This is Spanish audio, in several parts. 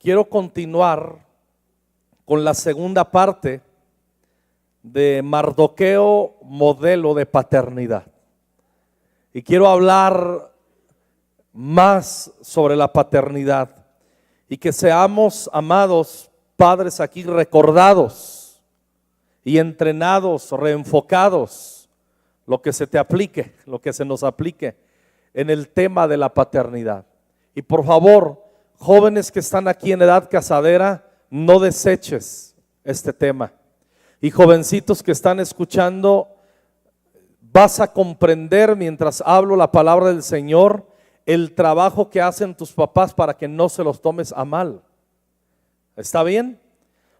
quiero continuar con la segunda parte de Mardoqueo, modelo de paternidad. Y quiero hablar más sobre la paternidad y que seamos, amados padres, aquí recordados y entrenados, reenfocados, lo que se te aplique, lo que se nos aplique en el tema de la paternidad. Y por favor, jóvenes que están aquí en edad casadera, no deseches este tema. Y jovencitos que están escuchando, vas a comprender mientras hablo la palabra del Señor el trabajo que hacen tus papás para que no se los tomes a mal. ¿Está bien?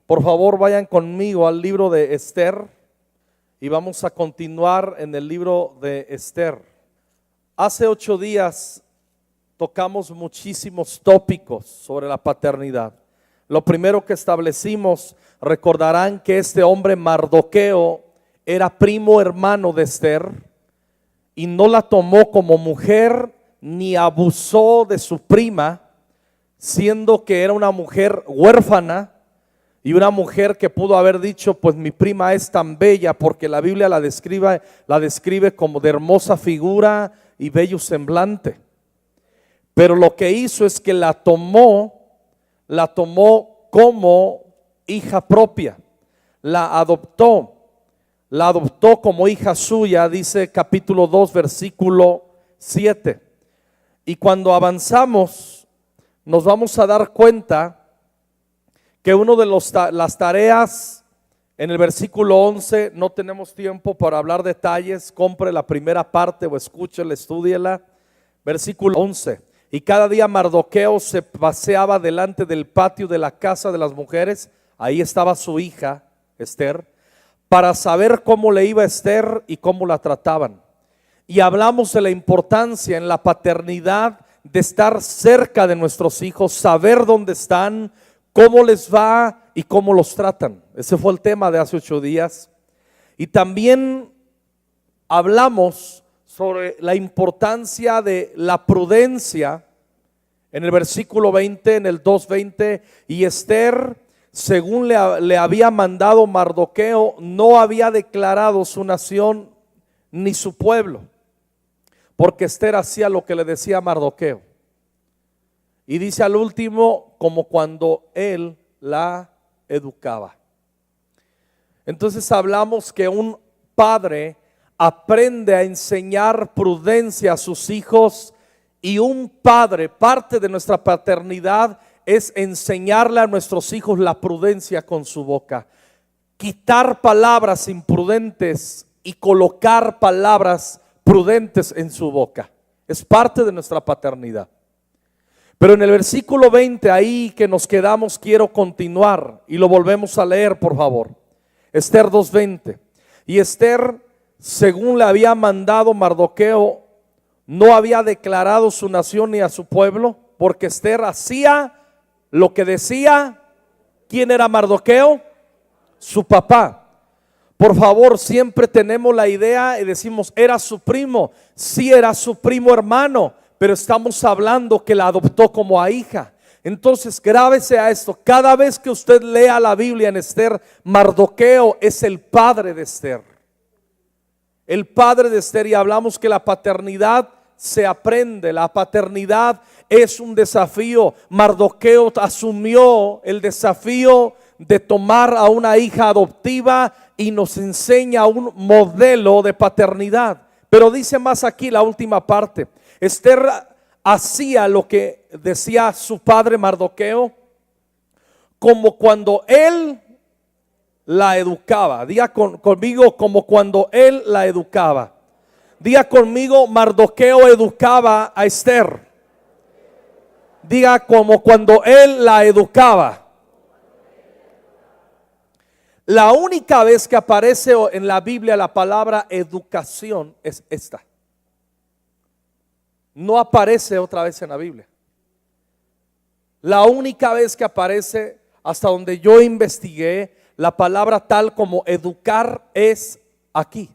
Por favor, vayan conmigo al libro de Esther y vamos a continuar en el libro de Esther. Hace 8 días tocamos muchísimos tópicos sobre la paternidad. Lo primero que establecimos, recordarán que este hombre Mardoqueo era primo hermano de Esther y no la tomó como mujer ni abusó de su prima, siendo que era una mujer huérfana y una mujer que pudo haber dicho, pues mi prima es tan bella, porque la Biblia la describe como de hermosa figura y bello semblante. Pero lo que hizo es que la tomó como hija propia, la adoptó como hija suya, dice capítulo 2, versículo 7. Y cuando avanzamos, nos vamos a dar cuenta que uno de las tareas en el versículo 11, no tenemos tiempo para hablar detalles, compre la primera parte o escúchela, estúdiela. Versículo 11. Y cada día Mardoqueo se paseaba delante del patio de la casa de las mujeres, ahí estaba su hija Esther, para saber cómo le iba a Esther y cómo la trataban. Y hablamos de la importancia en la paternidad de estar cerca de nuestros hijos, saber dónde están, cómo les va y cómo los tratan. Ese fue el tema de hace 8 días. Y también hablamos sobre la importancia de la prudencia en el versículo 20, en el 2:20. Y Esther, según le había mandado Mardoqueo, no había declarado su nación ni su pueblo, porque Esther hacía lo que le decía Mardoqueo. Y dice al último, como cuando él la educaba. Entonces hablamos que un padre aprende a enseñar prudencia a sus hijos, y un padre, parte de nuestra paternidad es enseñarle a nuestros hijos la prudencia con su boca. Quitar palabras imprudentes y colocar palabras prudentes en su boca. Es parte de nuestra paternidad. Pero en el versículo 20, ahí que nos quedamos, quiero continuar y lo volvemos a leer, por favor. Esther 2:20. Y Esther, según le había mandado Mardoqueo, no había declarado su nación ni a su pueblo, porque Esther hacía lo que decía. ¿Quién era Mardoqueo? Su papá. Por favor, siempre tenemos la idea y decimos, era su primo. Sí, era su primo hermano, pero estamos hablando que la adoptó como a hija. Entonces grábese a esto: cada vez que usted lea la Biblia en Esther, Mardoqueo es el padre de Esther. El padre de Esther. Y hablamos que la paternidad se aprende, la paternidad es un desafío. Mardoqueo asumió el desafío de tomar a una hija adoptiva y nos enseña un modelo de paternidad. Pero dice más aquí la última parte: Esther hacía lo que decía su padre Mardoqueo, como cuando él la educaba. Diga conmigo, como cuando él la educaba. Diga conmigo, Mardoqueo educaba a Esther. Diga, como cuando él la educaba. La única vez que aparece en la Biblia la palabra educación es esta. No aparece otra vez en la Biblia. La única vez que aparece, hasta donde yo investigué, la palabra tal como educar es aquí.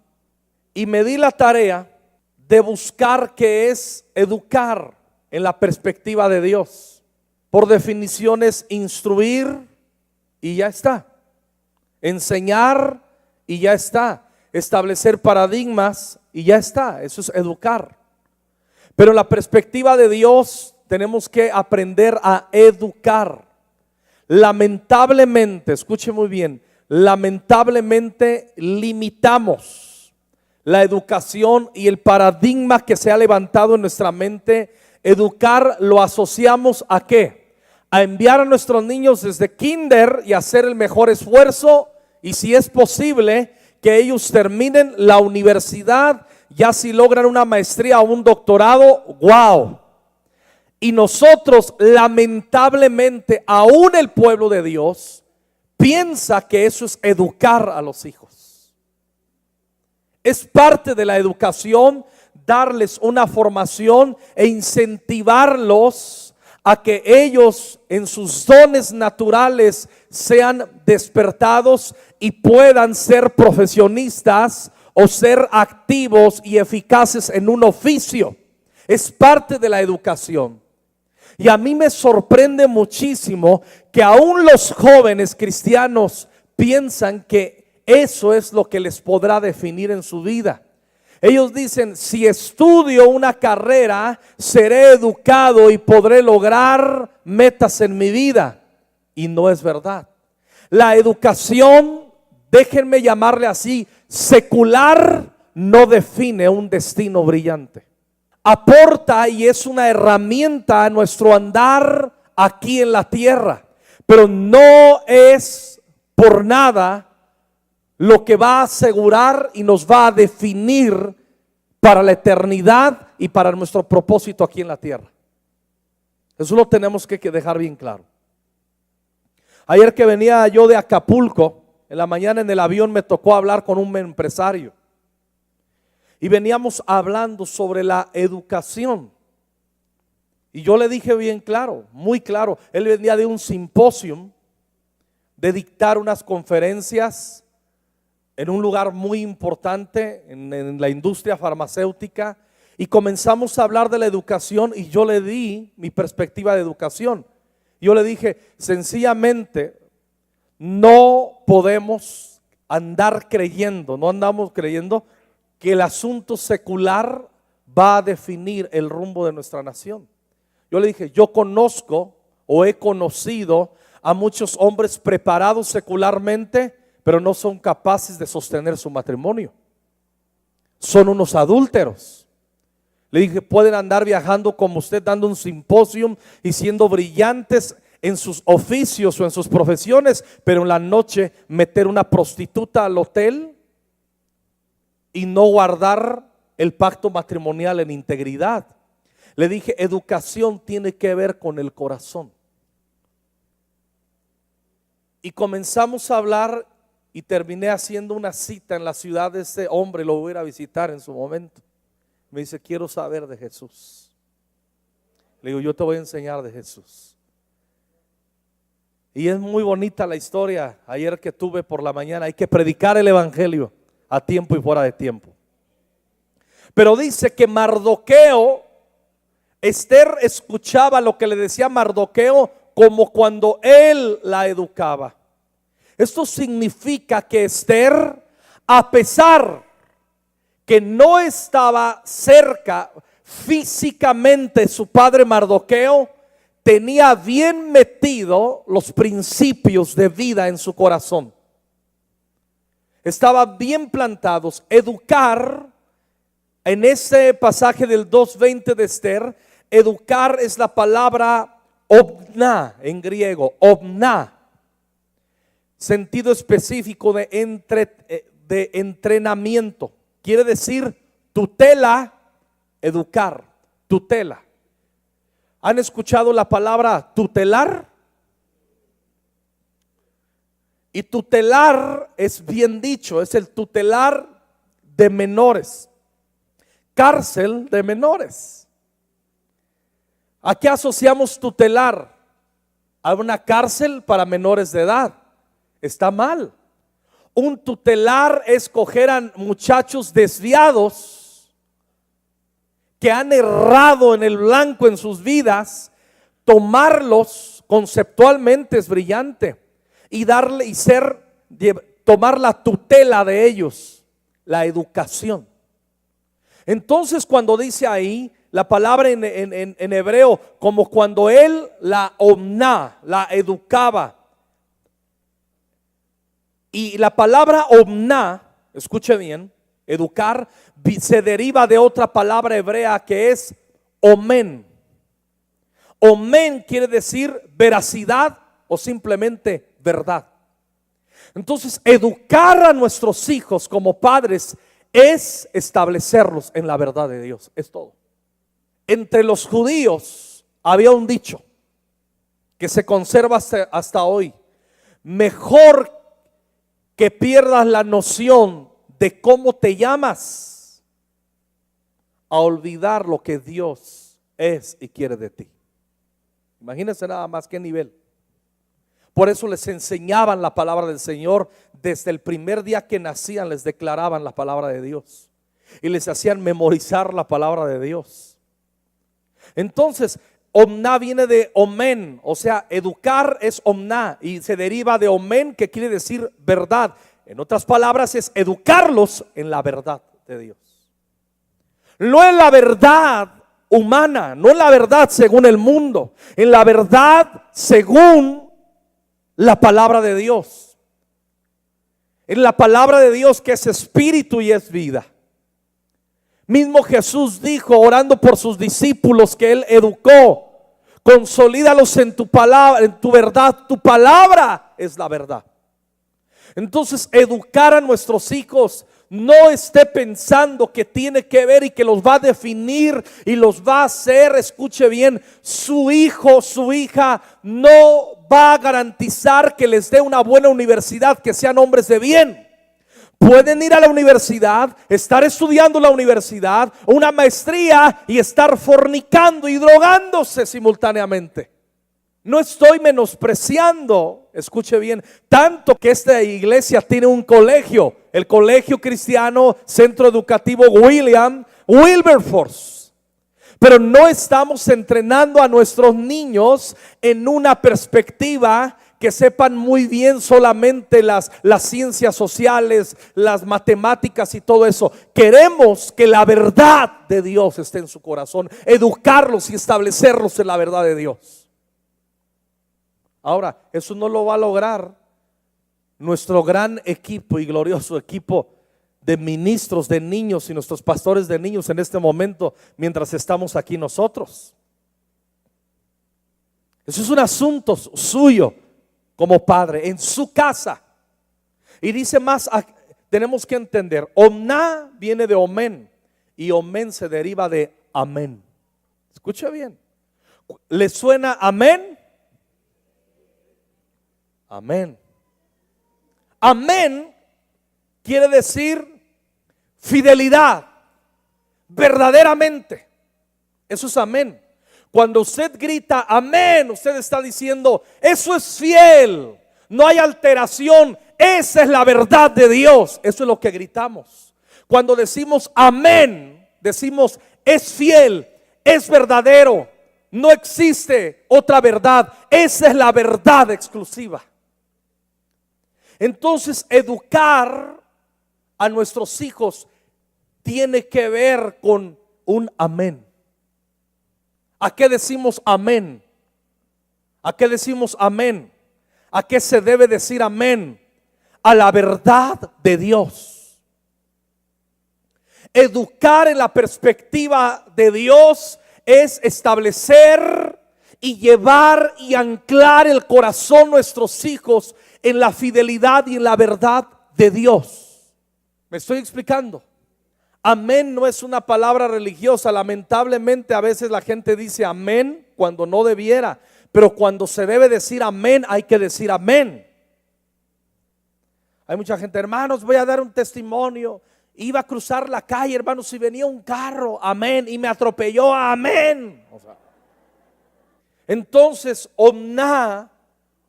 Y me di la tarea de buscar qué es educar en la perspectiva de Dios. por definición es instruir y ya está. Enseñar y ya está. Establecer paradigmas y ya está. Eso es educar. Pero en la perspectiva de Dios tenemos que aprender a educar. Lamentablemente, escuche muy bien, lamentablemente limitamos la educación y el paradigma que se ha levantado en nuestra mente. Educar lo asociamos ¿a qué? A enviar a nuestros niños desde kinder y hacer el mejor esfuerzo, y si es posible que ellos terminen la universidad, ya si logran una maestría o un doctorado, wow. Y nosotros lamentablemente, aún el pueblo de Dios piensa que eso es educar a los hijos. Es parte de la educación darles una formación e incentivarlos a que ellos en sus dones naturales sean despertados y puedan ser profesionistas o ser activos y eficaces en un oficio. Es parte de la educación. Y a mí me sorprende muchísimo que aún los jóvenes cristianos piensan que eso es lo que les podrá definir en su vida. Ellos dicen, si estudio una carrera, seré educado y podré lograr metas en mi vida. Y no es verdad. La educación, déjenme llamarle así, secular, no define un destino brillante. Aporta y es una herramienta a nuestro andar aquí en la tierra, pero no es por nada lo que va a asegurar y nos va a definir para la eternidad y para nuestro propósito aquí en la tierra. Eso lo tenemos que dejar bien claro. Ayer que venía yo de Acapulco, en la mañana en el avión me tocó hablar con un empresario. Y veníamos hablando sobre la educación. Y yo le dije bien claro, muy claro. Él venía de un simposio, de dictar unas conferencias en un lugar muy importante en la industria farmacéutica. Y comenzamos a hablar de la educación y yo le di mi perspectiva de educación. Yo le dije, sencillamente no podemos andar creyendo, no andamos creyendo que el asunto secular va a definir el rumbo de nuestra nación. Yo le dije, yo conozco o he conocido a muchos hombres preparados secularmente, pero no son capaces de sostener su matrimonio. Son unos adúlteros. Le dije, pueden andar viajando como usted, dando un simposio y siendo brillantes en sus oficios o en sus profesiones, pero en la noche meter una prostituta al hotel y no guardar el pacto matrimonial en integridad. Le dije, educación tiene que ver con el corazón. Y comenzamos a hablar y terminé haciendo una cita en la ciudad de ese hombre, lo voy a ir a visitar en su momento. Me dice, quiero saber de Jesús. Le digo, yo te voy a enseñar de Jesús. Y es muy bonita la historia ayer que tuve por la mañana. Hay que predicar el evangelio a tiempo y fuera de tiempo. Pero dice que Mardoqueo, Esther escuchaba lo que le decía Mardoqueo como cuando él la educaba. Esto significa que Esther, a pesar que no estaba cerca físicamente su padre Mardoqueo, tenía bien metido los principios de vida en su corazón. Estaban bien plantados. Educar, en ese pasaje del 2:20 de Esther, educar es la palabra obna en griego, obna, sentido específico de entrenamiento. Quiere decir tutela, educar, tutela. ¿Han escuchado la palabra tutelar? Y tutelar es bien dicho, es el tutelar de menores, cárcel de menores. ¿A qué asociamos tutelar? A una cárcel para menores de edad. Está mal. Un tutelar es coger a muchachos desviados que han errado en el blanco en sus vidas tomarlos conceptualmente es brillante y darle y tomar la tutela de ellos, la educación. Entonces, cuando dice ahí la palabra en hebreo, como cuando él la omná, la educaba, y la palabra omná, escuche bien, educar, se deriva de otra palabra hebrea que es omen. Omen quiere decir veracidad o simplemente verdad. Entonces, educar a nuestros hijos como padres es establecerlos en la verdad de Dios, es todo. Entre los judíos había un dicho que se conserva hasta hoy: mejor que pierdas la noción de cómo te llamas a olvidar lo que Dios es y quiere de ti. Imagínense nada más qué nivel. Por eso les enseñaban la palabra del Señor. Desde el primer día que nacían les declaraban la palabra de Dios y les hacían memorizar la palabra de Dios. Entonces, omná viene de omen, o sea, educar es omná y se deriva de omen, que quiere decir verdad. En otras palabras, es educarlos en la verdad de Dios. No en la verdad humana, no en la verdad según el mundo, en la verdad según la palabra de Dios. En la palabra de Dios, que es espíritu y es vida. Mismo Jesús dijo, orando por sus discípulos que él educó: consolídalos en tu palabra, en tu verdad, tu palabra es la verdad. Entonces, educar a nuestros hijos, no esté pensando que tiene que ver y que los va a definir y los va a hacer, escuche bien, su hijo, su hija no va a garantizar que les dé una buena universidad, que sean hombres de bien. Pueden ir a la universidad, estar estudiando la universidad, una maestría, y estar fornicando y drogándose simultáneamente. No estoy menospreciando, escuche bien, tanto que esta iglesia tiene un colegio, el Colegio Cristiano Centro Educativo William Wilberforce. Pero no estamos entrenando a nuestros niños en una perspectiva que sepan muy bien solamente las ciencias sociales, las matemáticas y todo eso. Queremos que la verdad de Dios esté en su corazón, educarlos y establecerlos en la verdad de Dios. Ahora, eso no lo va a lograr nuestro gran equipo y glorioso equipo de ministros de niños y nuestros pastores de niños en este momento, mientras estamos aquí nosotros. Eso es un asunto suyo como padre, en su casa. Y dice más, tenemos que entender, omná viene de omen y omen se deriva de amén. Escucha bien. ¿Le suena amén? Amén. Amén quiere decir fidelidad, verdaderamente. Eso es amén. Cuando usted grita amén, usted está diciendo, eso es fiel, no hay alteración, esa es la verdad de Dios. Eso es lo que gritamos. Cuando decimos amén, decimos es fiel, es verdadero, no existe otra verdad, esa es la verdad exclusiva. Entonces, educar a nuestros hijos tiene que ver con un amén. ¿A qué decimos amén? ¿A qué decimos amén? ¿A qué se debe decir amén? A la verdad de Dios. Educar en la perspectiva de Dios es establecer y llevar y anclar el corazón de nuestros hijos en la fidelidad y en la verdad de Dios. ¿Me estoy explicando? Amén no es una palabra religiosa. Lamentablemente a veces la gente dice amén cuando no debiera, pero cuando se debe decir amén hay que decir amén. Hay mucha gente, hermanos, voy a dar un testimonio. Iba a cruzar la calle, hermanos, y venía un carro, amén, y me atropelló, amén. Entonces, omná,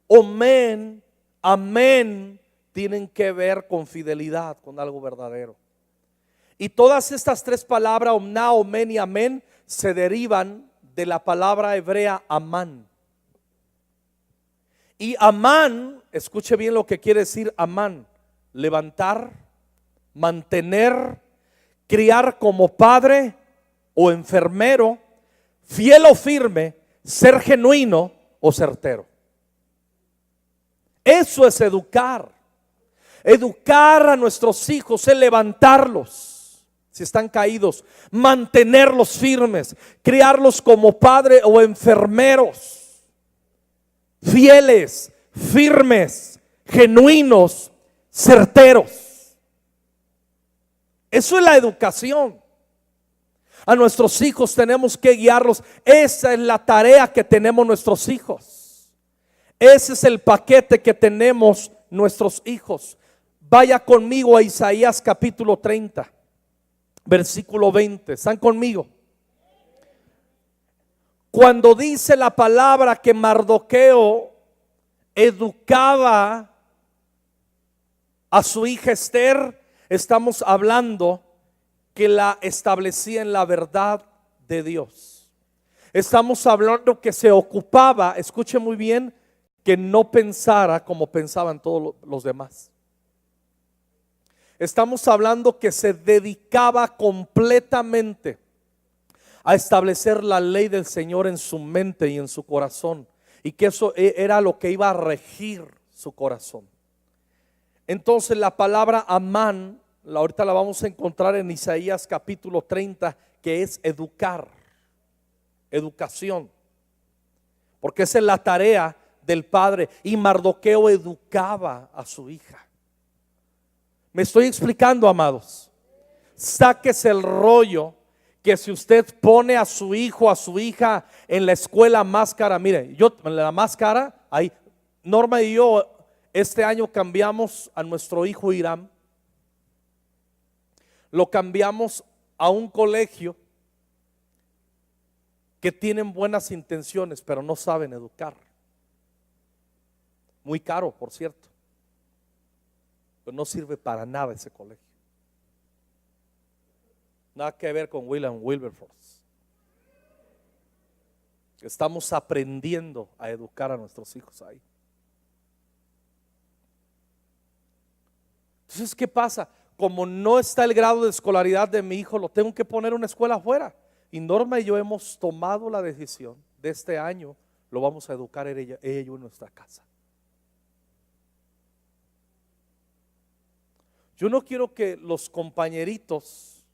omen, amén, tienen que ver con fidelidad, con algo verdadero. Y todas estas tres palabras, omná, omen y amén, se derivan de la palabra hebrea amán. Y amán, escuche bien lo que quiere decir amán: levantar, mantener, criar como padre o enfermero, fiel o firme, ser genuino o certero. Eso es educar. Educar a nuestros hijos es levantarlos si están caídos, mantenerlos firmes, criarlos como padre o enfermeros, fieles, firmes, genuinos, certeros. Eso es la educación. A nuestros hijos tenemos que guiarlos. Esa es la tarea que tenemos nuestros hijos. Ese es el paquete que tenemos nuestros hijos. Vaya conmigo a Isaías capítulo 30, versículo 20. ¿Están conmigo? Cuando dice la palabra que Mardoqueo educaba a su hija Esther, estamos hablando que la establecía en la verdad de Dios. Estamos hablando que se ocupaba, escuche muy bien, que no pensara como pensaban todos los demás. Estamos hablando que se dedicaba completamente a establecer la ley del Señor en su mente y en su corazón, y que eso era lo que iba a regir su corazón. Entonces la palabra amán, ahorita la vamos a encontrar en Isaías capítulo 30, que es educar, educación, porque esa es la tarea del padre. Y Mardoqueo educaba a su hija. ¿Me estoy explicando, amados? Sáquese el rollo que si usted pone a su hijo, a su hija en la escuela más cara, mire, yo la más cara, ahí Norma y yo este año cambiamos a nuestro hijo Irán. Lo cambiamos a un colegio que tienen buenas intenciones, pero no saben educar. Muy caro, por cierto, pero no sirve para nada ese colegio. Nada que ver con William Wilberforce. Estamos aprendiendo a educar a nuestros hijos ahí. Entonces, ¿qué pasa? Como no está el grado de escolaridad de mi hijo, lo tengo que poner en una escuela afuera. Y Norma y yo hemos tomado la decisión de este año, lo vamos a educar ella y yo en nuestra casa. Yo no quiero que los compañeritos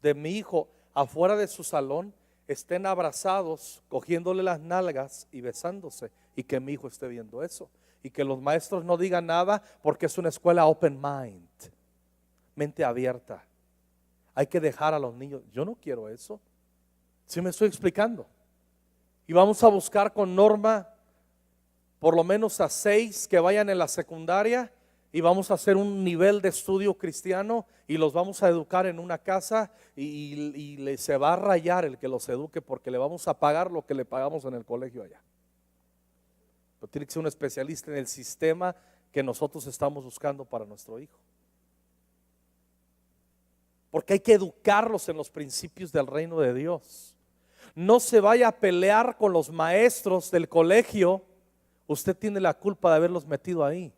de mi hijo afuera de su salón estén abrazados, cogiéndole las nalgas y besándose, y que mi hijo esté viendo eso, y que los maestros no digan nada, porque es una escuela open mind, mente abierta. Hay que dejar a los niños. Yo no quiero eso. ¿Sí me estoy explicando? Y vamos a buscar con Norma por lo menos a 6 que vayan en la secundaria, y vamos a hacer un nivel de estudio cristiano y los vamos a educar en una casa, y se va a rayar el que los eduque, porque le vamos a pagar lo que le pagamos en el colegio allá. Pero tiene que ser un especialista en el sistema que nosotros estamos buscando para nuestro hijo, porque hay que educarlos en los principios del reino de Dios. No se vaya a pelear con los maestros del colegio. Usted tiene la culpa de haberlos metido ahí.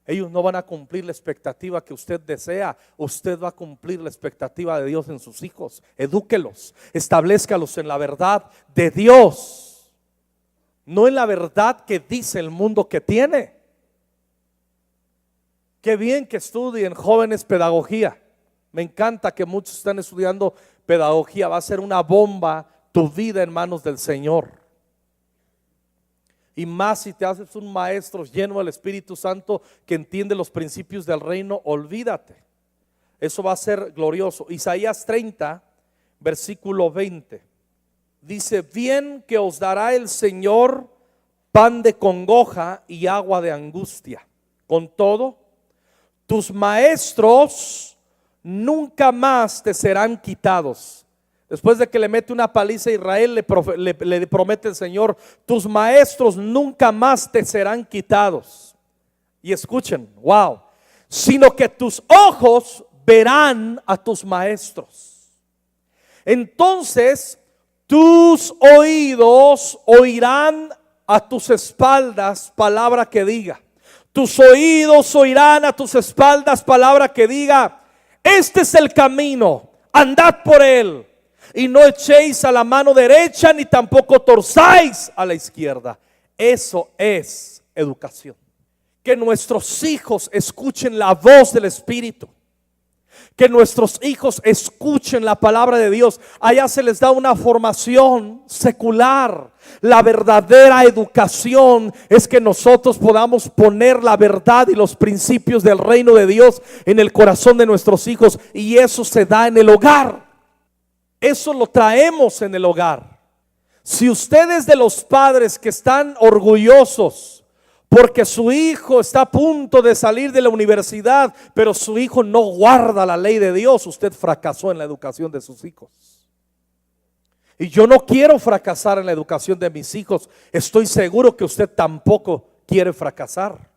Ellos no van a cumplir la expectativa que usted desea. Usted va a cumplir la expectativa de Dios en sus hijos. Edúquelos, establezcalos en la verdad de Dios, no en la verdad que dice el mundo que tiene. Qué bien que estudien jóvenes pedagogía. Me encanta que muchos están estudiando pedagogía. Va a ser una bomba tu vida en manos del Señor. Y más si te haces un maestro lleno del Espíritu Santo que entiende los principios del reino, olvídate. Eso va a ser glorioso. Isaías 30, versículo 20. Dice: bien que os dará el Señor pan de congoja y agua de angustia. Con todo, tus maestros nunca más te serán quitados. Después de que le mete una paliza a Israel, le promete el Señor: tus maestros nunca más te serán quitados. Y escuchen, wow, sino que tus ojos verán a tus maestros. Entonces tus oídos oirán a tus espaldas palabra que diga. Tus oídos oirán a tus espaldas palabra que diga: este es el camino, andad por él, y no echéis a la mano derecha ni tampoco torzáis a la izquierda. Eso es educación. Que nuestros hijos escuchen la voz del Espíritu. Que nuestros hijos escuchen la palabra de Dios. Allá se les da una formación secular. La verdadera educación es que nosotros podamos poner la verdad y los principios del reino de Dios en el corazón de nuestros hijos. Y eso se da en el hogar. Eso lo traemos en el hogar. Si ustedes, de los padres que están orgullosos porque su hijo está a punto de salir de la universidad, pero su hijo no guarda la ley de Dios, usted fracasó en la educación de sus hijos. Y yo no quiero fracasar en la educación de mis hijos. Estoy seguro que usted tampoco quiere fracasar.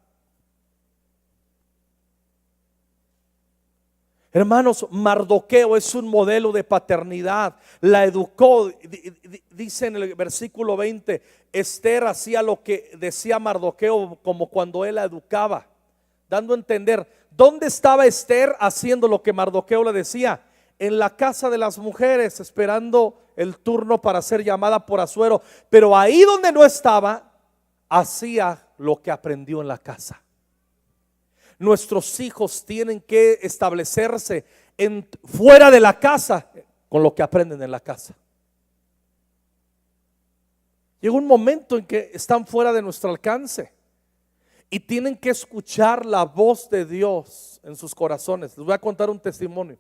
Hermanos, Mardoqueo es un modelo de paternidad. La educó, dice en el versículo 20, Esther hacía lo que decía Mardoqueo, como cuando él la educaba, dando a entender, ¿dónde estaba Esther haciendo lo que Mardoqueo le decía? En la casa de las mujeres, esperando el turno para ser llamada por Asuero. Pero ahí donde no estaba, hacía lo que aprendió en la casa. Nuestros hijos tienen que establecerse fuera de la casa con lo que aprenden en la casa. Llega un momento en que están fuera de nuestro alcance y tienen que escuchar la voz de Dios en sus corazones. Les voy a contar un testimonio.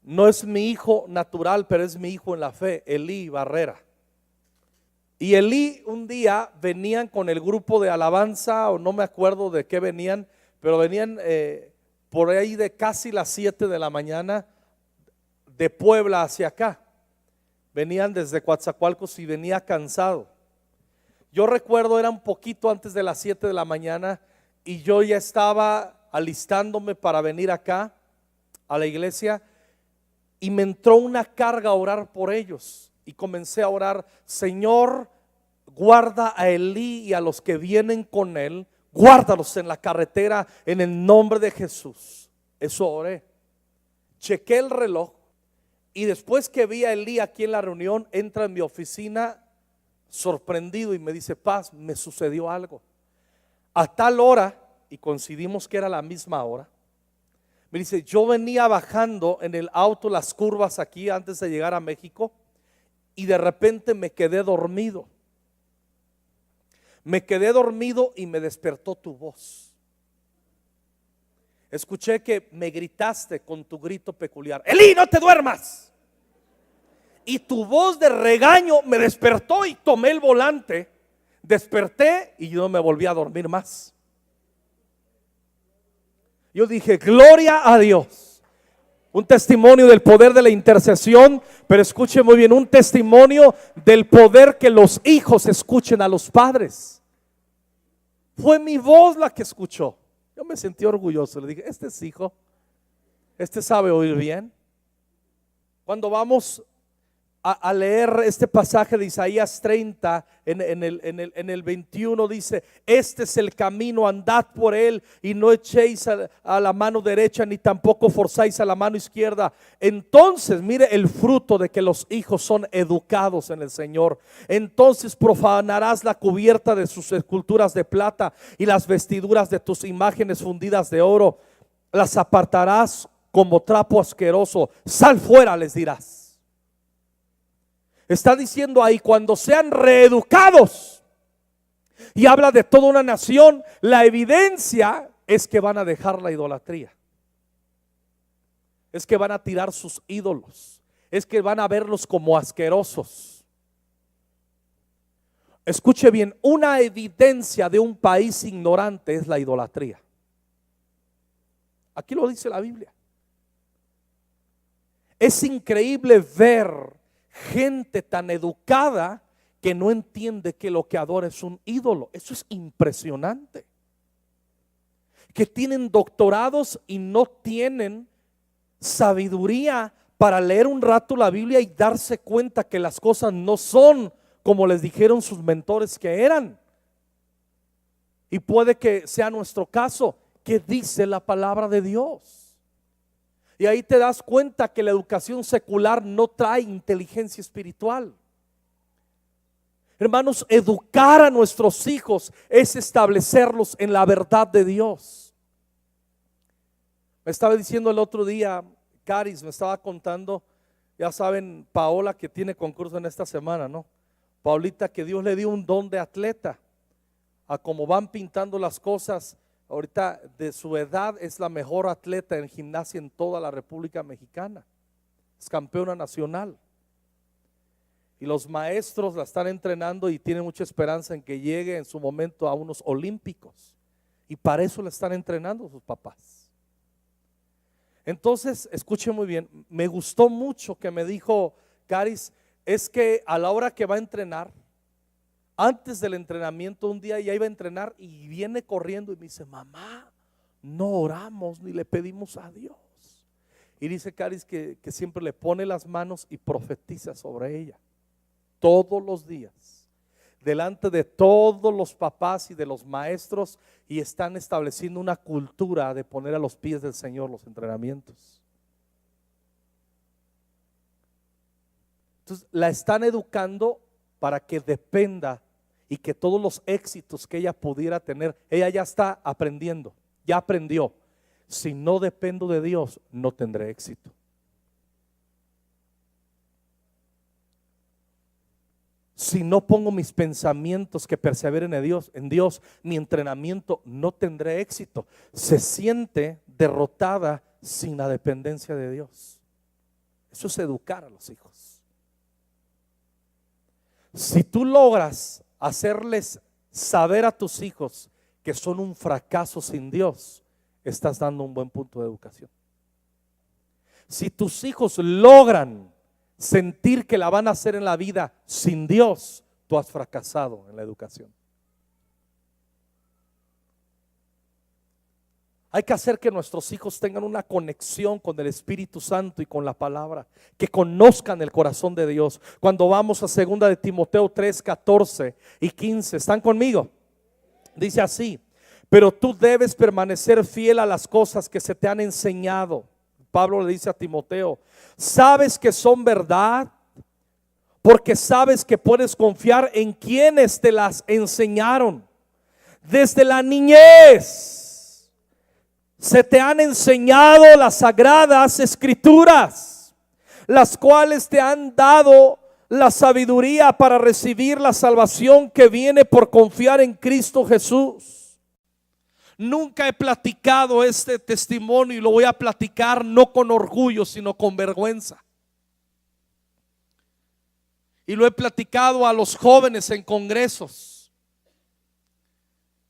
No es mi hijo natural, pero es mi hijo en la fe, Elí Barrera. Y Elí un día venían con el grupo de alabanza, o no me acuerdo de qué venían, pero venían por ahí de casi las 7 de la mañana de Puebla hacia acá. Venían desde Coatzacoalcos y venía cansado. Yo recuerdo, era un poquito antes de las 7 de la mañana y yo ya estaba alistándome para venir acá a la iglesia y me entró una carga a orar por ellos. Y comencé a orar: Señor, guarda a Elí y a los que vienen con él, guárdalos en la carretera en el nombre de Jesús. Eso oré. Chequé el reloj y después que vi a Elí aquí en la reunión, entra en mi oficina sorprendido y me dice: Paz, me sucedió algo. A tal hora, y coincidimos que era la misma hora, me dice: yo venía bajando en el auto las curvas aquí antes de llegar a México y de repente me quedé dormido. Me quedé dormido y me despertó tu voz. Escuché que me gritaste con tu grito peculiar: Elí, no te duermas. Y tu voz de regaño me despertó y tomé el volante. Desperté y yo no me volví a dormir más. Yo dije: gloria a Dios. Un testimonio del poder de la intercesión, pero escuche muy bien, un testimonio del poder que los hijos escuchen a los padres. Fue mi voz la que escuchó. Yo me sentí orgulloso. Le dije: este es hijo, este sabe oír bien. Cuando vamos a leer este pasaje de Isaías 30, en el 21 dice: este es el camino, andad por él y no echéis a la mano derecha ni tampoco forzáis a la mano izquierda. Entonces, mire el fruto de que los hijos son educados en el Señor. Entonces profanarás la cubierta de sus esculturas de plata y las vestiduras de tus imágenes fundidas de oro. Las apartarás como trapo asqueroso. Sal fuera, les dirás. Está diciendo ahí: cuando sean reeducados, y habla de toda una nación, la evidencia es que van a dejar la idolatría, es que van a tirar sus ídolos, es que van a verlos como asquerosos. Escuche bien, una evidencia de un país ignorante es la idolatría. Aquí lo dice la Biblia. Es increíble ver gente tan educada que no entiende que lo que adora es un ídolo. Eso es impresionante. Que tienen doctorados y no tienen sabiduría para leer un rato la Biblia y darse cuenta que las cosas no son como les dijeron sus mentores que eran. Y puede que sea nuestro caso. ¿Qué dice la palabra de Dios? Y ahí te das cuenta que la educación secular no trae inteligencia espiritual. Hermanos, educar a nuestros hijos es establecerlos en la verdad de Dios. Me estaba diciendo el otro día, Caris me estaba contando, ya saben, Paola que tiene concurso en esta semana, ¿no? Paulita, que Dios le dio un don de atleta. A como van pintando las cosas, ahorita de su edad es la mejor atleta en gimnasia en toda la República Mexicana. Es campeona nacional. Y los maestros la están entrenando y tienen mucha esperanza en que llegue en su momento a unos olímpicos. Y para eso la están entrenando sus papás. Entonces, escuche muy bien, me gustó mucho que me dijo Caris, es que a la hora que va a entrenar, antes del entrenamiento un día ya iba a entrenar y viene corriendo y me dice, mamá, no oramos ni le pedimos a Dios. Y dice Caris que siempre le pone las manos y profetiza sobre ella. Todos los días, delante de todos los papás y de los maestros, y están estableciendo una cultura de poner a los pies del Señor los entrenamientos. Entonces la están educando para que dependa y que todos los éxitos que ella pudiera tener, ella ya está aprendiendo, ya aprendió. Si no dependo de Dios, no tendré éxito. Si no pongo mis pensamientos que perseveren en Dios, mi entrenamiento no tendré éxito. Se siente derrotada sin la dependencia de Dios. Eso es educar a los hijos. Si tú logras hacerles saber a tus hijos que son un fracaso sin Dios, estás dando un buen punto de educación. Si tus hijos logran sentir que la van a hacer en la vida sin Dios, tú has fracasado en la educación. Hay que hacer que nuestros hijos tengan una conexión con el Espíritu Santo y con la palabra, que conozcan el corazón de Dios. Cuando vamos a 2 de Timoteo 3, 14 y 15, ¿están conmigo? Dice así: pero tú debes permanecer fiel a las cosas que se te han enseñado. Pablo le dice a Timoteo, sabes que son verdad, porque sabes que puedes confiar en quienes te las enseñaron. Desde la niñez se te han enseñado las sagradas escrituras, las cuales te han dado la sabiduría para recibir la salvación que viene por confiar en Cristo Jesús. Nunca he platicado este testimonio y lo voy a platicar no con orgullo, sino con vergüenza. Y lo he platicado a los jóvenes en congresos.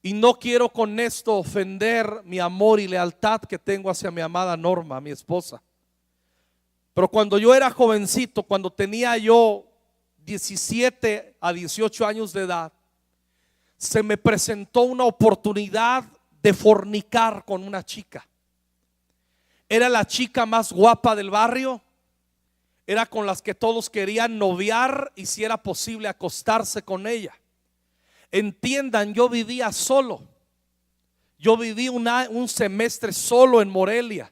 Y no quiero con esto ofender mi amor y lealtad que tengo hacia mi amada Norma, mi esposa. Pero cuando yo era jovencito, cuando tenía yo 17 a 18 años de edad, se me presentó una oportunidad de fornicar con una chica. Era la chica más guapa del barrio, era con las que todos querían noviar y si era posible acostarse con ella. Entiendan, yo vivía solo. Yo viví un semestre solo en Morelia.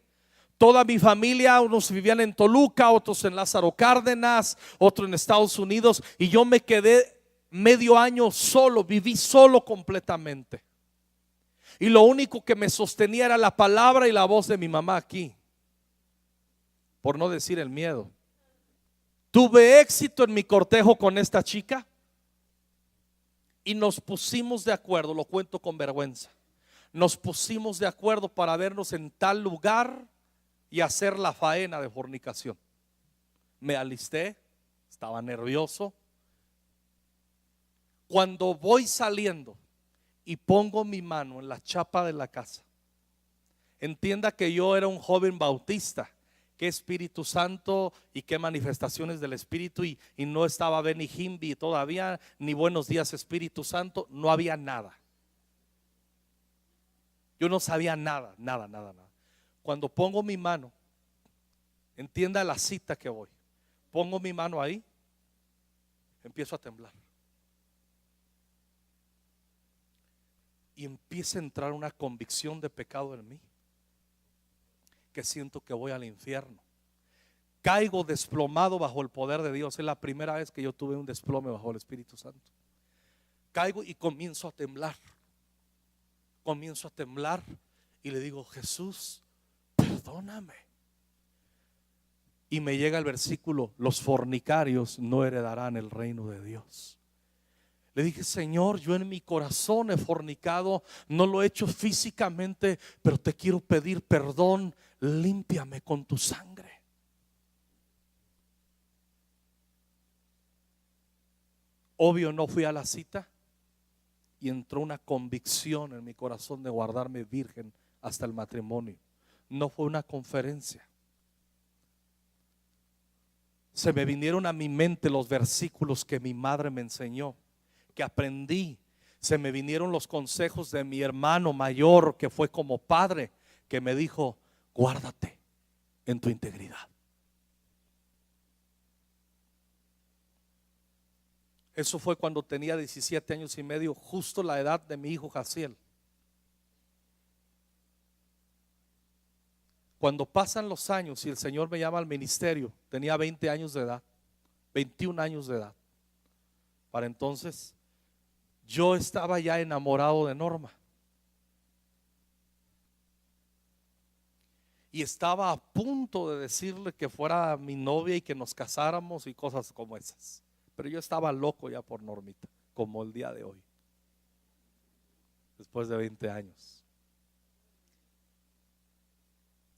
Toda mi familia, unos vivían en Toluca, otros en Lázaro Cárdenas, otros en Estados Unidos, y yo me quedé medio año solo, viví solo completamente. Y lo único que me sostenía era la palabra y la voz de mi mamá aquí, por no decir el miedo. Tuve éxito en mi cortejo con esta chica y nos pusimos de acuerdo, lo cuento con vergüenza. Nos pusimos de acuerdo para vernos en tal lugar y hacer la faena de fornicación. Me alisté, estaba nervioso. Cuando voy saliendo y pongo mi mano en la chapa de la casa, entienda que yo era un joven bautista. Qué Espíritu Santo y qué manifestaciones del Espíritu, y no estaba Benny Himby todavía, ni Buenos Días Espíritu Santo, no había nada. Yo no sabía nada. Cuando pongo mi mano, entienda la cita que voy. Pongo mi mano ahí, empiezo a temblar. Y empieza a entrar una convicción de pecado en mí, que siento que voy al infierno. Caigo desplomado bajo el poder de Dios. Es la primera vez que yo tuve un desplome bajo el Espíritu Santo. Caigo y comienzo a temblar. Comienzo a temblar y le digo: Jesús, perdóname. Y me llega el versículo: los fornicarios no heredarán el reino de Dios. Le dije: Señor, yo en mi corazón he fornicado, no lo he hecho físicamente, pero te quiero pedir perdón, límpiame con tu sangre. Obvio, no fui a la cita y entró una convicción en mi corazón de guardarme virgen hasta el matrimonio. No fue una conferencia. Se me vinieron a mi mente los versículos que mi madre me enseñó, que aprendí. Se me vinieron los consejos de mi hermano mayor, que fue como padre, que me dijo: guárdate en tu integridad. Eso fue cuando tenía 17 años y medio, justo la edad de mi hijo Jaciel. Cuando pasan los años y el Señor me llama al ministerio, tenía 20 años de edad, 21 años de edad. Para entonces yo estaba ya enamorado de Norma y estaba a punto de decirle que fuera mi novia y que nos casáramos y cosas como esas. Pero yo estaba loco ya por Normita, como el día de hoy, después de 20 años.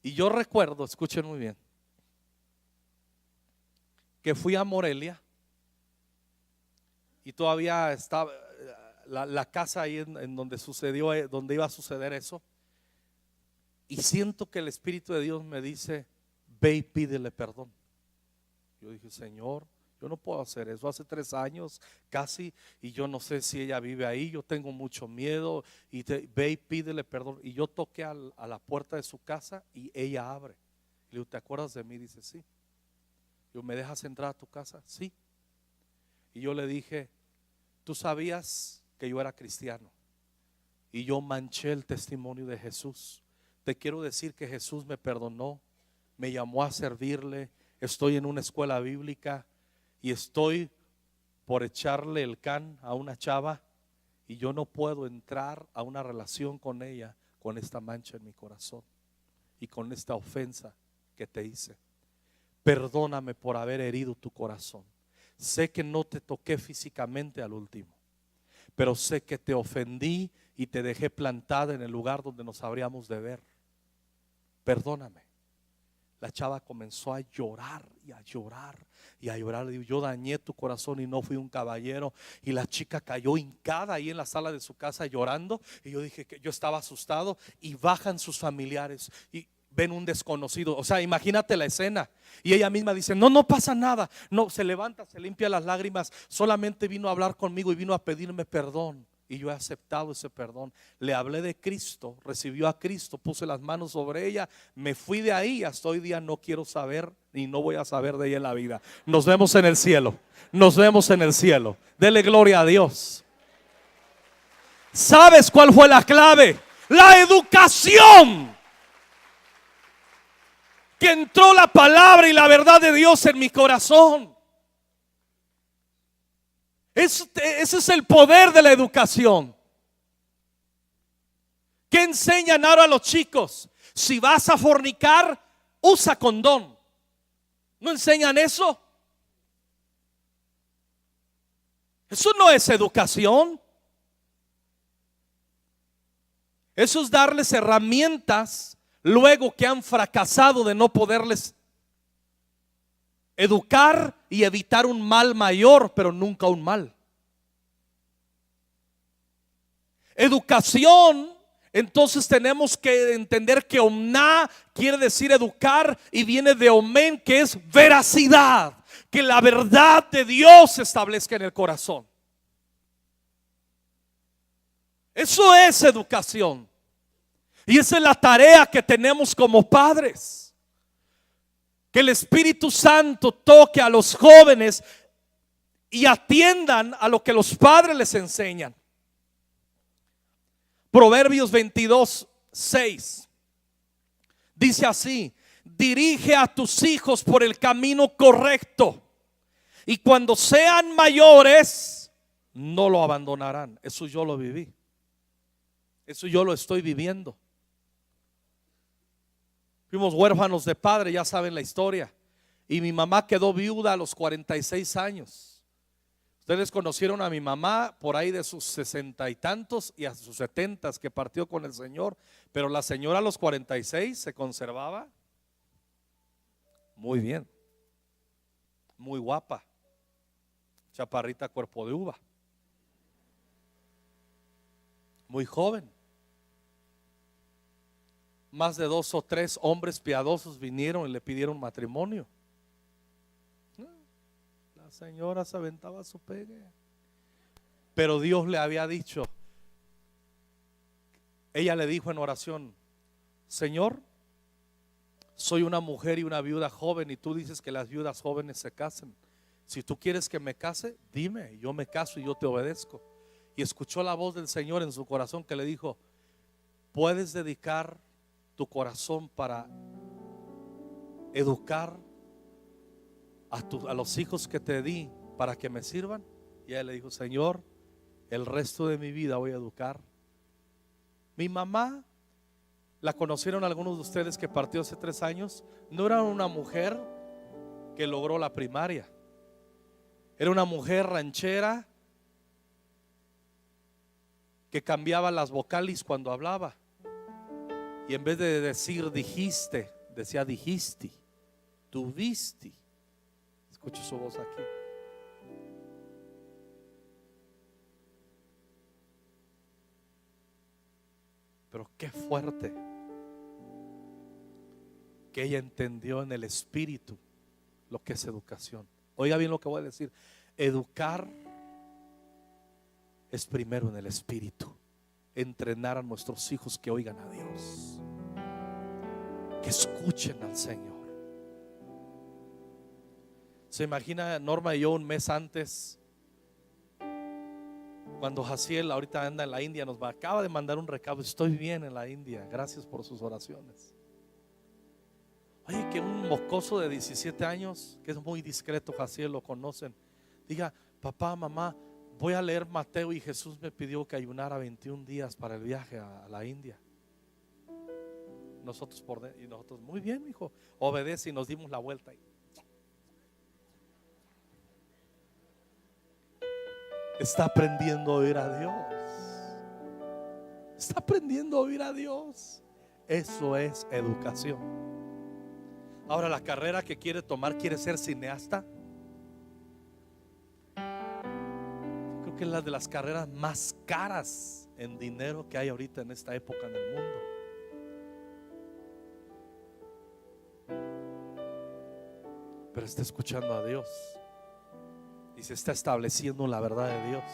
Y yo recuerdo, escuchen muy bien, que fui a Morelia y todavía estaba la casa ahí en donde sucedió, donde iba a suceder eso. Y siento que el Espíritu de Dios me dice: ve y pídele perdón. Yo dije: Señor, yo no puedo hacer eso. Hace 3 años casi, y yo no sé si ella vive ahí. Yo tengo mucho miedo. Ve y pídele perdón. Y yo toqué a la puerta de su casa y ella abre. Le digo: ¿te acuerdas de mí? Dice: sí. Yo: ¿me dejas entrar a tu casa? Sí. Y yo le dije: tú sabías que yo era cristiano y yo manché el testimonio de Jesús. Te quiero decir que Jesús me perdonó, me llamó a servirle. Estoy en una escuela bíblica y estoy por echarle el can a una chava y yo no puedo entrar a una relación con ella con esta mancha en mi corazón y con esta ofensa que te hice. Perdóname por haber herido tu corazón. Sé que no te toqué físicamente al último, pero sé que te ofendí y te dejé plantada en el lugar donde nos habríamos de ver. Perdóname. La chava comenzó a llorar y a llorar y a llorar. Yo dañé tu corazón y no fui un caballero. Y la chica cayó hincada ahí en la sala de su casa llorando. Y yo dije que yo estaba asustado. Y bajan sus familiares y ven un desconocido. O sea, imagínate la escena. Y ella misma dice: no, no pasa nada. No, se levanta, se limpia las lágrimas. Solamente vino a hablar conmigo y vino a pedirme perdón. Y yo he aceptado ese perdón. Le hablé de Cristo, recibió a Cristo, puse las manos sobre ella, me fui de ahí. Hasta hoy día no quiero saber y no voy a saber de ella en la vida. Nos vemos en el cielo. Nos vemos en el cielo. Dele gloria a Dios. ¿Sabes cuál fue la clave? La educación. Que entró la palabra y la verdad de Dios en mi corazón. Ese es el poder de la educación. ¿Qué enseñan ahora a los chicos? Si vas a fornicar, usa condón. ¿No enseñan eso? Eso no es educación. Eso es darles herramientas luego que han fracasado de no poderles educar y evitar un mal mayor, pero nunca un mal. Educación, entonces tenemos que entender que omná quiere decir educar y viene de omen, que es veracidad, que la verdad de Dios se establezca en el corazón. Eso es educación. Y esa es la tarea que tenemos como padres. Que el Espíritu Santo toque a los jóvenes y atiendan a lo que los padres les enseñan. Proverbios 22:6 dice así: dirige a tus hijos por el camino correcto, y cuando sean mayores no lo abandonarán. Eso yo lo viví. Eso yo lo estoy viviendo. Fuimos huérfanos de padre, ya saben la historia. Y mi mamá quedó viuda a los 46 años. Ustedes conocieron a mi mamá por ahí de sus 60 y tantos y a sus 70 que partió con el Señor. Pero la señora a los 46 se conservaba muy bien, muy guapa, chaparrita, cuerpo de uva, muy joven. Más de 2 o 3 hombres piadosos vinieron y le pidieron matrimonio. La señora se aventaba su pegue. Pero Dios le había dicho, ella le dijo en oración: Señor, soy una mujer y una viuda joven, y tú dices que las viudas jóvenes se casen. Si tú quieres que me case, dime, yo me caso y yo te obedezco. Y escuchó la voz del Señor en su corazón que le dijo: puedes dedicar tu corazón para educar a los hijos que te di para que me sirvan. Y ella le dijo: Señor, el resto de mi vida voy a educar. Mi mamá, la conocieron algunos de ustedes que partió hace 3 años. No era una mujer que logró la primaria. Era una mujer ranchera que cambiaba las vocales cuando hablaba. Y en vez de decir dijiste, decía dijiste, tuviste. Escucho su voz aquí. Pero qué fuerte que ella entendió en el espíritu lo que es educación. Oiga bien lo que voy a decir. Educar es primero en el espíritu. Entrenar a nuestros hijos que oigan a Dios, que escuchen al Señor. Se imagina Norma y yo un mes antes, cuando Jaciel ahorita anda en la India, acaba de mandar un recado: estoy bien en la India, gracias por sus oraciones. Oye, que un mocoso de 17 años, que es muy discreto, Jaciel lo conocen, diga: papá, mamá, voy a leer Mateo y Jesús me pidió que ayunara 21 días para el viaje a la India. Nosotros muy bien, hijo, obedece, y nos dimos la vuelta. Está aprendiendo a oír a Dios. Está aprendiendo a oír a Dios. Eso es educación. Ahora, la carrera que quiere tomar, quiere ser cineasta. Que es la de las carreras más caras en dinero que hay ahorita en esta época en el mundo. Pero está escuchando a Dios y se está estableciendo la verdad de Dios.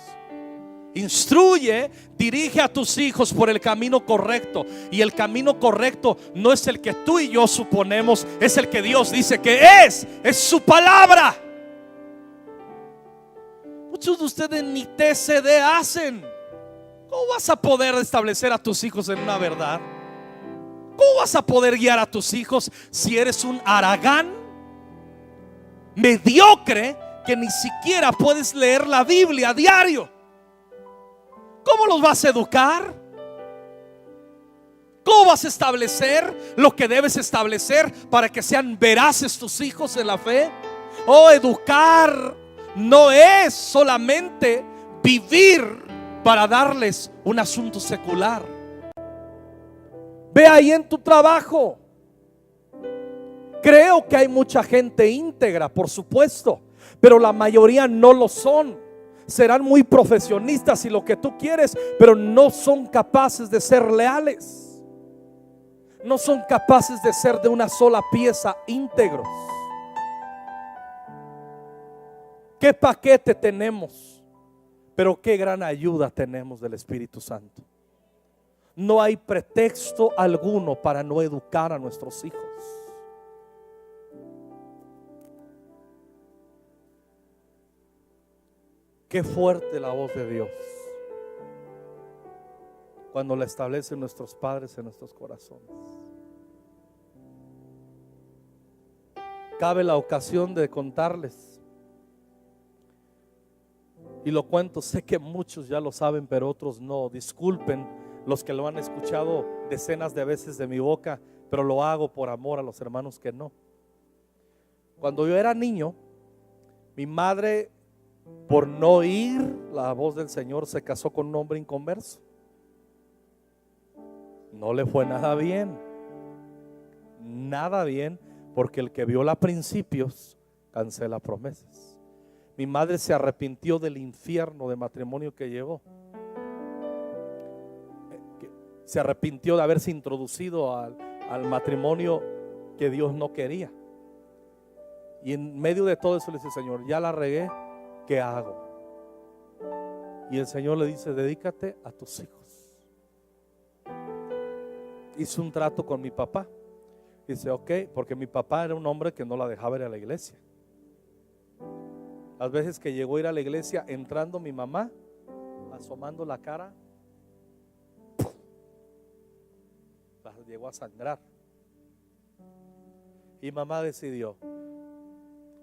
Instruye, dirige a tus hijos por el camino correcto. Y el camino correcto no es el que tú y yo suponemos, es el que Dios dice que es su palabra. Muchos de ustedes ni TCD hacen. ¿Cómo vas a poder establecer a tus hijos en una verdad? ¿Cómo vas a poder guiar a tus hijos si eres un haragán mediocre que ni siquiera puedes leer la Biblia a diario? ¿Cómo los vas a educar? ¿Cómo vas a establecer lo que debes establecer para que sean veraces tus hijos en la fe? Educar no es solamente vivir para darles un asunto secular. Ve ahí en tu trabajo. Creo que hay mucha gente íntegra, por supuesto, pero la mayoría no lo son. Serán muy profesionistas y lo que tú quieres, pero no son capaces de ser leales. No son capaces de ser de una sola pieza íntegros. ¿Qué paquete tenemos? Pero qué gran ayuda tenemos del Espíritu Santo. No hay pretexto alguno para no educar a nuestros hijos. Qué fuerte la voz de Dios cuando la establecen nuestros padres en nuestros corazones. Cabe la ocasión de contarles, y lo cuento, sé que muchos ya lo saben, pero otros no. Disculpen los que lo han escuchado decenas de veces de mi boca, pero lo hago por amor a los hermanos que no. Cuando yo era niño, mi madre, por no oír la voz del Señor, se casó con un hombre inconverso. No le fue nada bien, porque el que viola principios cancela promesas. Mi madre se arrepintió del infierno de matrimonio que llevó. Se arrepintió de haberse introducido al matrimonio que Dios no quería. Y en medio de todo eso le dice: Señor, ya la regué, ¿qué hago? Y el Señor le dice: dedícate a tus hijos. Hizo un trato con mi papá. Dice: ok, porque mi papá era un hombre que no la dejaba ir a la iglesia. Las veces que llegó a ir a la iglesia, entrando mi mamá, asomando la cara, la llegó a sangrar. Y mamá decidió: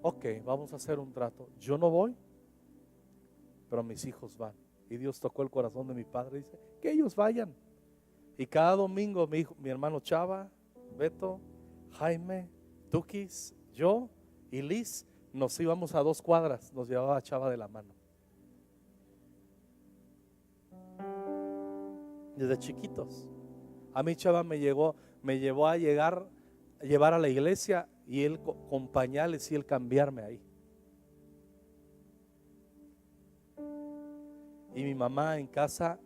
ok, vamos a hacer un trato. Yo no voy, pero mis hijos van. Y Dios tocó el corazón de mi padre. Dice: que ellos vayan. Y cada domingo mi hermano Chava, Beto, Jaime, Tukis, yo y Liz nos íbamos a 2 cuadras. Nos llevaba Chava de la mano. Desde chiquitos. A mí Chava me llevó a llevar a la iglesia, y él con pañales y él cambiarme ahí. Y mi mamá en casa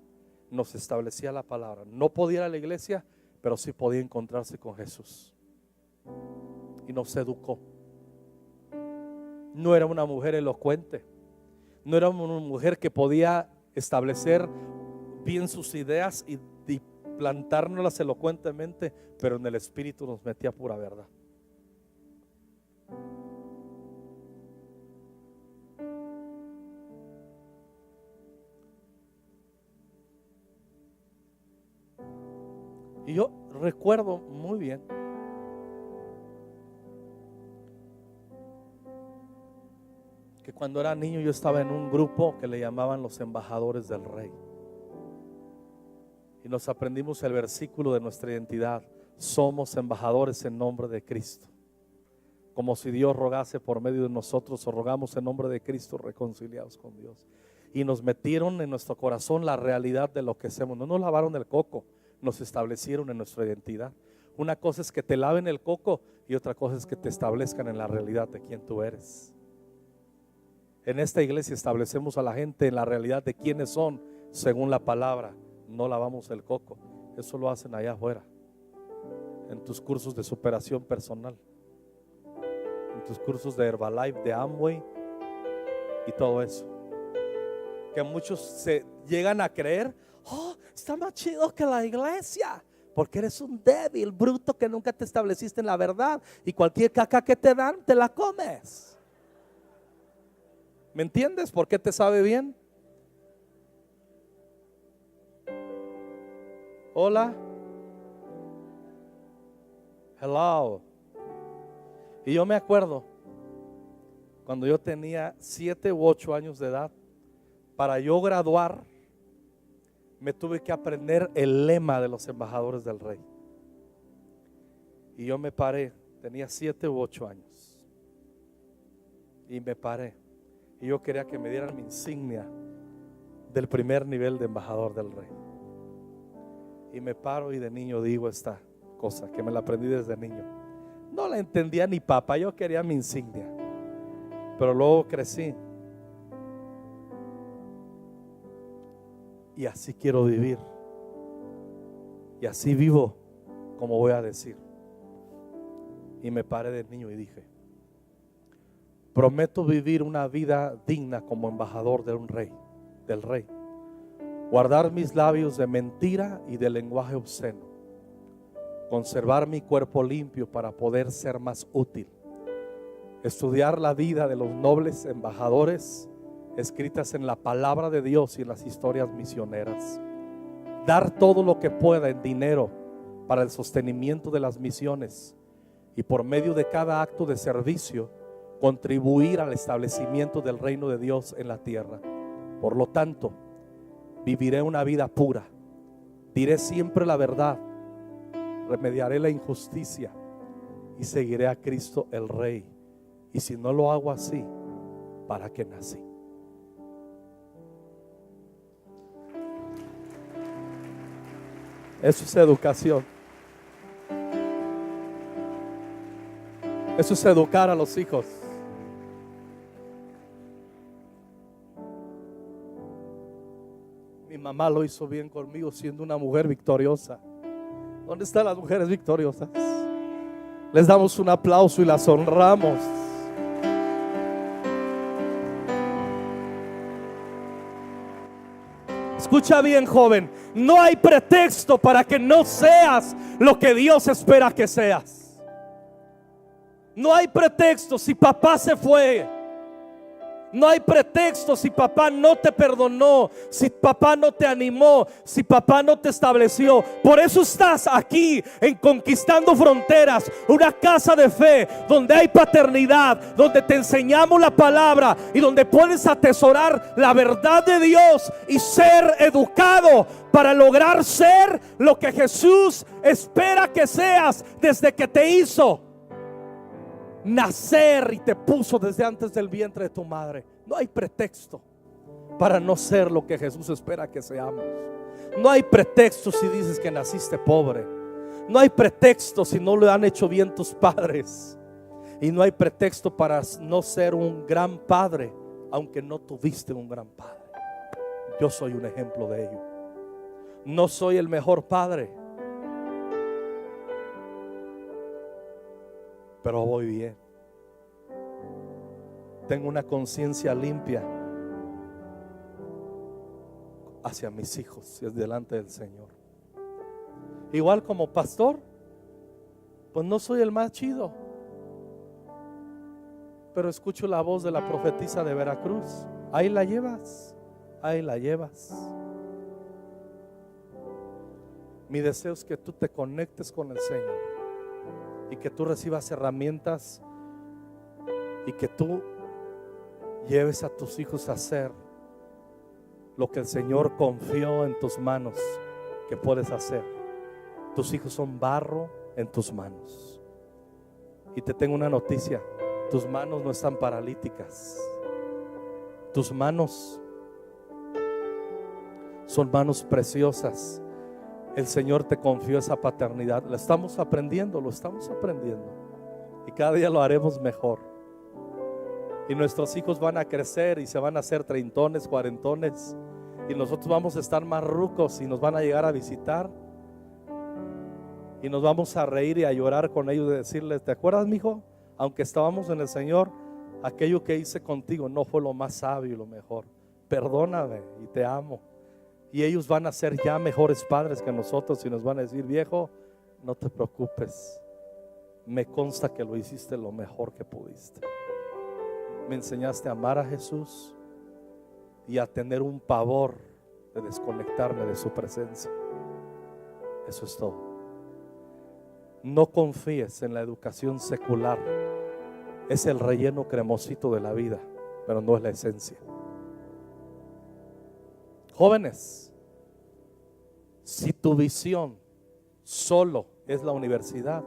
nos establecía la palabra. No podía ir a la iglesia, pero sí podía encontrarse con Jesús. Y nos educó. No era una mujer elocuente, no era una mujer que podía establecer bien sus ideas y plantárnoslas elocuentemente, pero en el espíritu nos metía pura verdad. Y yo recuerdo muy bien que cuando era niño yo estaba en un grupo que le llamaban los embajadores del Rey. Y nos aprendimos el versículo de nuestra identidad: somos embajadores en nombre de Cristo. Como si Dios rogase por medio de nosotros, o rogamos en nombre de Cristo reconciliados con Dios. Y nos metieron en nuestro corazón la realidad de lo que hacemos. No nos lavaron el coco, nos establecieron en nuestra identidad. Una cosa es que te laven el coco y otra cosa es que te establezcan en la realidad de quién tú eres. En esta iglesia establecemos a la gente en la realidad de quiénes son según la palabra. No lavamos el coco. Eso lo hacen allá afuera, en tus cursos de superación personal, en tus cursos de Herbalife, de Amway y todo eso, que muchos se llegan a creer: oh, está más chido que la iglesia, porque eres un débil, bruto, que nunca te estableciste en la verdad, y cualquier caca que te dan, te la comes. ¿Me entiendes? ¿Por qué te sabe bien? Hola. Hello. Y yo me acuerdo cuando yo tenía 7 u 8 años de edad, para yo graduar, me tuve que aprender el lema de los embajadores del Rey. Y yo me paré, tenía 7 u 8 años, y me paré. Y yo quería que me dieran mi insignia del primer nivel de embajador del Rey. Y me paro y de niño digo esta cosa que me la aprendí desde niño. No la entendía ni papá, yo quería mi insignia. Pero luego crecí. Y así quiero vivir. Y así vivo como voy a decir. Y me paré de niño y dije: prometo vivir una vida digna como embajador de un rey, del Rey. Guardar mis labios de mentira y de lenguaje obsceno. Conservar mi cuerpo limpio para poder ser más útil. Estudiar la vida de los nobles embajadores escritas en la palabra de Dios y en las historias misioneras. Dar todo lo que pueda en dinero para el sostenimiento de las misiones y por medio de cada acto de servicio contribuir al establecimiento del reino de Dios en la tierra. Por lo tanto, viviré una vida pura, diré siempre la verdad, remediaré la injusticia y seguiré a Cristo el Rey. Y si no lo hago así, ¿para qué nací? Eso es educación. Eso es educar a los hijos. Mi mamá lo hizo bien conmigo siendo una mujer victoriosa. ¿Dónde están las mujeres victoriosas? Les damos un aplauso y las honramos. Escucha bien, joven, no hay pretexto para que no seas lo que Dios espera que seas. No hay pretexto si papá se fue. No hay pretexto si papá no te perdonó, si papá no te animó, si papá no te estableció. Por eso estás aquí en Conquistando Fronteras, una casa de fe donde hay paternidad, donde te enseñamos la palabra y donde puedes atesorar la verdad de Dios y ser educado para lograr ser lo que Jesús espera que seas desde que te hizo nacer y te puso desde antes del vientre de tu madre. No hay pretexto para no ser lo que Jesús espera que seamos. No hay pretexto si dices que naciste pobre. No hay pretexto si no lo han hecho bien tus padres. Y no hay pretexto para no ser un gran padre, aunque no tuviste un gran padre. Yo soy un ejemplo de ello. No soy el mejor padre, pero voy bien. Tengo una conciencia limpia hacia mis hijos y es delante del Señor. Igual como pastor, pues no soy el más chido, pero escucho la voz de la profetisa de Veracruz. Ahí la llevas, ahí la llevas. Mi deseo es que tú te conectes con el Señor y que tú recibas herramientas y que tú lleves a tus hijos a hacer lo que el Señor confió en tus manos que puedes hacer. Tus hijos son barro en tus manos. Y te tengo una noticia: tus manos no están paralíticas. Tus manos son manos preciosas. El Señor te confió esa paternidad. Lo estamos aprendiendo. Y cada día lo haremos mejor. Y nuestros hijos van a crecer y se van a hacer treintones, cuarentones. Y nosotros vamos a estar más rucos y nos van a llegar a visitar. Y nos vamos a reír y a llorar con ellos y decirles: ¿te acuerdas, mijo? Aunque estábamos en el Señor, aquello que hice contigo no fue lo más sabio y lo mejor. Perdóname y te amo. Y ellos van a ser ya mejores padres que nosotros y nos van a decir: viejo, no te preocupes, me consta que lo hiciste lo mejor que pudiste. Me enseñaste a amar a Jesús y a tener un pavor de desconectarme de su presencia. Eso es todo. No confíes en la educación secular. Es el relleno cremosito de la vida, pero no es la esencia. Jóvenes, si tu visión solo es la universidad,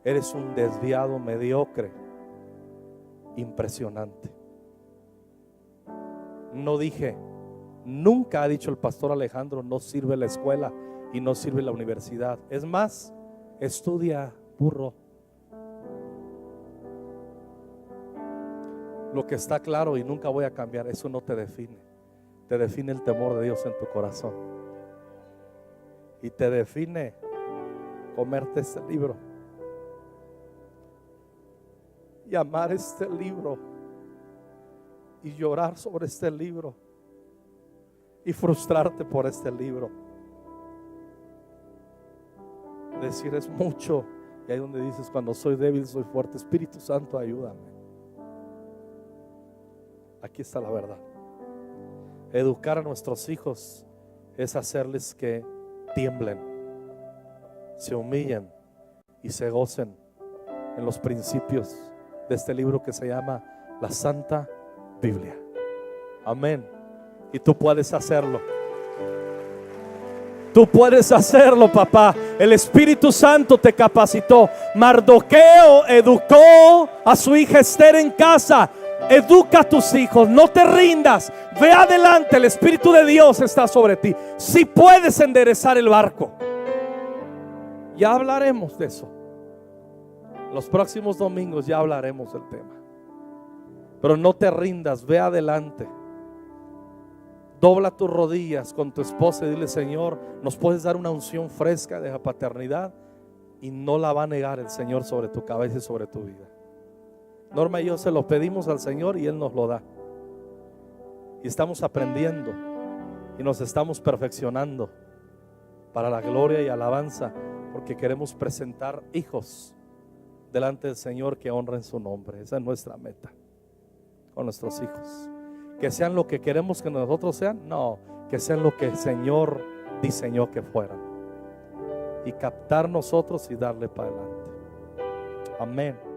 eres un desviado mediocre, impresionante. No dije, nunca ha dicho el pastor Alejandro, no sirve la escuela y no sirve la universidad. Es más, estudia, burro. Lo que está claro y nunca voy a cambiar, eso no te define. Te define el temor de Dios en tu corazón. Y te define comerte este libro y amar este libro y llorar sobre este libro y frustrarte por este libro. Decir es mucho, y ahí donde dices: cuando soy débil soy fuerte. Espíritu Santo, ayúdame. Aquí está la verdad. Educar a nuestros hijos es hacerles que tiemblen, se humillen y se gocen en los principios de este libro que se llama la Santa Biblia. Amén. Y tú puedes hacerlo. Tú puedes hacerlo, papá. El Espíritu Santo te capacitó. Mardoqueo educó a su hija Esther en casa. Educa a tus hijos, no te rindas, ve adelante, el Espíritu de Dios está sobre ti. Si puedes enderezar el barco. Ya hablaremos de eso. Los próximos domingos ya hablaremos del tema. Pero no te rindas, ve adelante. Dobla tus rodillas con tu esposa y dile: Señor, nos puedes dar una unción fresca de la paternidad, y no la va a negar el Señor sobre tu cabeza y sobre tu vida. Norma y yo se lo pedimos al Señor y Él nos lo da. Y estamos aprendiendo y nos estamos perfeccionando para la gloria y alabanza, porque queremos presentar hijos delante del Señor que honren su nombre. Esa es nuestra meta con nuestros hijos. Que sean lo que queremos que nosotros sean, no, que sean lo que el Señor diseñó que fueran, y captar nosotros y darle para adelante. Amén.